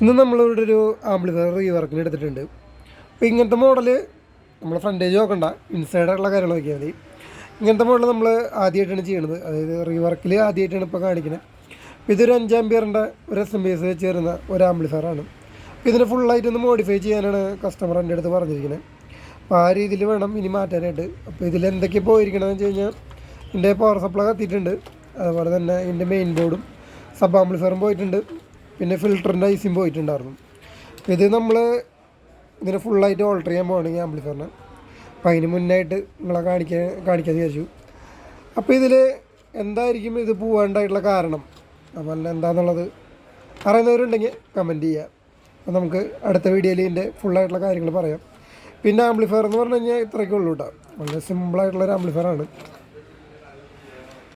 ഇന്ന് നമ്മളിവിടെ ഒരു ആംപ്ലിഫയർ റീവർക്കിന് എടുത്തിട്ടുണ്ട്. അപ്പോൾ ഇങ്ങനത്തെ മോഡൽ നമ്മൾ ഫ്രണ്ടേജ് നോക്കണ്ട, ഇൻസൈഡായിട്ടുള്ള കാര്യങ്ങൾ നോക്കിയാൽ മതി. ഇങ്ങനത്തെ മോഡൽ നമ്മൾ ആദ്യമായിട്ടാണ് ചെയ്യുന്നത്, അതായത് റീവർക്കിൽ ആദ്യമായിട്ടാണ് ഇപ്പോൾ കാണിക്കുന്നത്. അപ്പോൾ ഇതൊരു 5 ആമ്പിയറിൻ്റെ ഒരു SMPS വെച്ച് വരുന്ന ഒരു ആംപ്ലിഫയറാണ്. അപ്പോൾ ഇതിനെ ഫുള്ളായിട്ടൊന്ന് മോഡിഫൈ ചെയ്യാനാണ് കസ്റ്റമർ എൻ്റെ അടുത്ത് പറഞ്ഞിരിക്കുന്നത്. അപ്പോൾ ആ രീതിയിൽ വേണം ഇനി മാറ്റാനായിട്ട്. അപ്പോൾ ഇതിൽ എന്തൊക്കെ പോയിരിക്കണമെന്ന് വെച്ച് കഴിഞ്ഞാൽ ഇതിൻ്റെ പവർ സപ്ലൈ കത്തിയിട്ടുണ്ട്, അതുപോലെ തന്നെ ഇതിൻ്റെ മെയിൻ ബോർഡും സബ് ആംപ്ലിഫയറും പോയിട്ടുണ്ട്, പിന്നെ ഫിൽറ്ററിൻ്റെ ഐസിയും പോയിട്ടുണ്ടായിരുന്നു. അപ്പോൾ ഇത് നമ്മൾ ഇതിനെ ഫുള്ളായിട്ട് ഓൾട്ടർ ചെയ്യാൻ പോകണമെങ്കിൽ ആംപ്ലിഫയറിന്, അപ്പോൾ അതിന് മുന്നായിട്ട് നിങ്ങളെ കാണിക്കാൻ വിചാരിച്ചു. അപ്പോൾ ഇതിൽ എന്തായിരിക്കും ഇത് പോകാണ്ടായിട്ടുള്ള കാരണം, അപ്പോൾ അല്ല എന്താണെന്നുള്ളത് അറിയുന്നവരുണ്ടെങ്കിൽ കമൻറ്റ് ചെയ്യുക. അപ്പോൾ നമുക്ക് അടുത്ത വീഡിയോയിൽ ഇതിൻ്റെ ഫുള്ളായിട്ടുള്ള കാര്യങ്ങൾ പറയാം. പിന്നെ ആംപ്ലിഫയർ എന്ന് പറഞ്ഞു കഴിഞ്ഞാൽ ഇത്രയൊക്കെ ഉള്ളൂ കേട്ടോ, വളരെ സിമ്പിളായിട്ടുള്ളൊരു ആംപ്ലിഫയറാണ്.